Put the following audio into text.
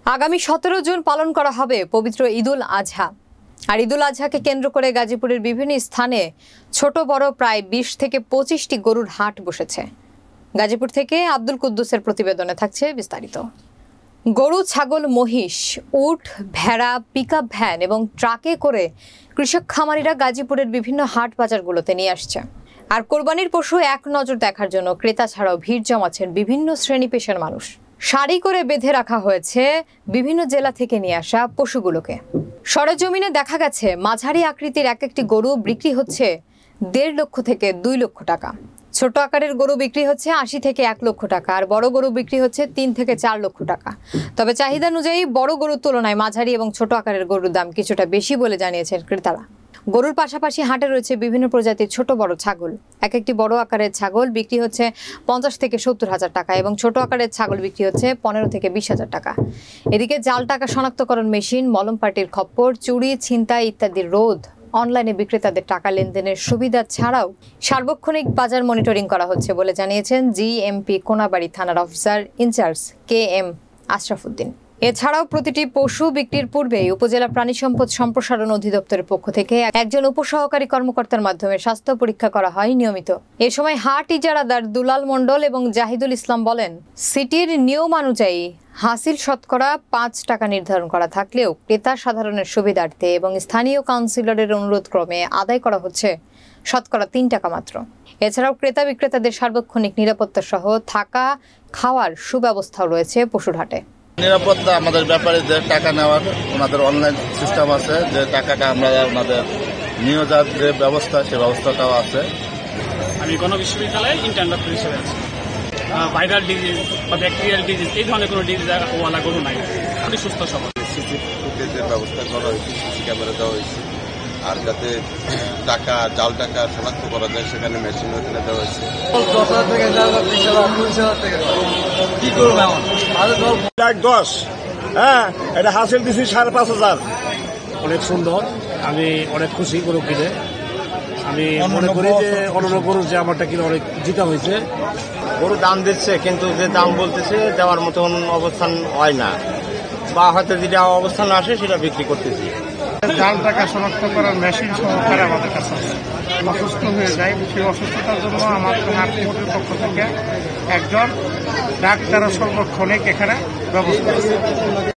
আগামী 17 জুন পালন করা হবে পবিত্র ঈদুল আজহা। আর ঈদুল আজহাকে কেন্দ্র করে গাজীপুরের বিভিন্ন স্থানে ছোট বড় প্রায় 20 থেকে 25টি গরুর হাট বসেছে। গাজীপুর থেকে আব্দুল কুদ্দুসের প্রতিবেদনে থাকছে বিস্তারিত। গরু, ছাগল, মহিষ, উট, ভেড়া, পিকআপ ভ্যান এবং ট্রাকে করে কৃষক খামারিরা গাজীপুরের বিভিন্ন হাট বাজারগুলোতে নিয়ে আসছে। আর কোরবানির পশু এক নজর দেখার জন্য ক্রেতা ছাড়াও ভিড় জমাচ্ছেন বিভিন্ন শ্রেণী পেশার মানুষ। সারি করে বেঁধে রাখা হয়েছে বিভিন্ন জেলা থেকে নিয়ে আসা পশুগুলোকে। সরেজমিনে দেখা গেছে মাঝারি আকৃতির এক একটি গরু বিক্রি হচ্ছে 1.5 লক্ষ থেকে 2 লক্ষ টাকা। ছোট আকারের গরু বিক্রি হচ্ছে 80 থেকে 1 লক্ষ টাকা, আর বড় গরু বিক্রি হচ্ছে 3 থেকে 4 লক্ষ টাকা। তবে চাহিদা অনুযায়ী বড় গরুর তুলনায় মাঝারি এবং ছোট আকারের গরুর দাম কিছুটা বেশি বলে জানিয়েছেন ক্রেতারা। গরুর পাশাপাশি হাটে রয়েছে বিভিন্ন প্রজাতির ছোট বড় ছাগল। এক একটি বড় আকারের ছাগল বিক্রি হচ্ছে 50 থেকে 70 হাজার টাকা এবং ছোট আকারের ছাগল বিক্রি হচ্ছে 15 থেকে 20 হাজার টাকা। এদিকে জাল টাকা শনাক্তকরণ মেশিন, মলম পার্টির খপ্পর, চুরি, ছিনতাই ইত্যাদির রোধ, অনলাইনে বিক্রেতাদের টাকা লেনদেনের সুবিধা ছাড়াও সার্বক্ষণিক বাজার মনিটরিং করা হচ্ছে বলে জানিয়েছেন জিএমপি কোনাবাড়ি থানার অফিসার ইনচার্জ KM আশরাফুদ্দিন। এছাড়াও প্রতিটি পশু বিক্রির পূর্বে উপজেলা প্রাণী সম্পদ সম্প্রসারণ অধিদপ্তরের পক্ষ থেকে একজন উপসহকারী কর্মকর্তার মাধ্যমে স্বাস্থ্য পরীক্ষা করা হয় নিয়মিত। এ সময় হাট ইজারাদার দুলাল মণ্ডল এবং জাহিদুল ইসলাম বলেন, সিটির নিয়ম অনুযায়ী হাসিল শতকরা 5 টাকা নির্ধারণ করা থাকলেও ক্রেতা সাধারণের সুবিধার্থে এবং স্থানীয় কাউন্সিলরের অনুরোধ ক্রমে আদায় করা হচ্ছে শতকরা 3 টাকা মাত্র। এছাড়াও ক্রেতা বিক্রেতাদের সার্বক্ষণিক নিরাপত্তা সহ থাকা খাওয়ার সুব্যবস্থাও রয়েছে পশুর হাটে। নিরাপত্তা আমাদের ব্যাপারীদের টাকা নেওয়ার ওনাদের অনলাইন সিস্টেম আছে, যে টাকাটা আমরা ওনাদের নিয়ে যাওয়ার যে ব্যবস্থা, সে ব্যবস্থাটাও আছে। আমি গণবিশ্ববিদ্যালয়ে ইন্টার্ন ডক্টর হিসেবে আছি। ভাইরাল ডিজিজ বা ব্যাকটেরিয়াল ডিজিজ এই ধরনের কোনো ডিজিজ ওয়ালা গরু নাই, খুবই সুস্থ সবল। সিসি ফুটেজের ব্যবস্থা করা হয়েছে, সিসি ক্যামেরা দেওয়া হয়েছে, আর যাতে টাকা জাল টাকা শনাক্ত করা যায় সেখানে মেশিন ওখানে দেওয়া হয়েছে। 10,000 থেকে 20,000 থেকে কি করবো এখন 1,10,000, হ্যাঁ, এটা হাসিল দিচ্ছি 5,500। অনেক সুন্দর, আমি অনেক খুশি গরু কিনে। আমি মনে করি যে অন্য গরুর যে আমারটা কিনে অনেক জিতা হয়েছে। গরু দাম দিচ্ছে কিন্তু যে দাম বলতেছে দেওয়ার মতন অবস্থান হয় না, বা হয়তো যেটা অবস্থান আসে সেটা বিক্রি করতেছি। জাল টাকা শনাক্ত করার মেশিন সহকারে আমাদের কাছে অসুস্থ হয়ে যায়। সেই অসুস্থতার জন্য আমাদের হাট বোর্ডের পক্ষ থেকে একজন ডাক্তার সর্বক্ষণিক এখানে ব্যবস্থা আছে।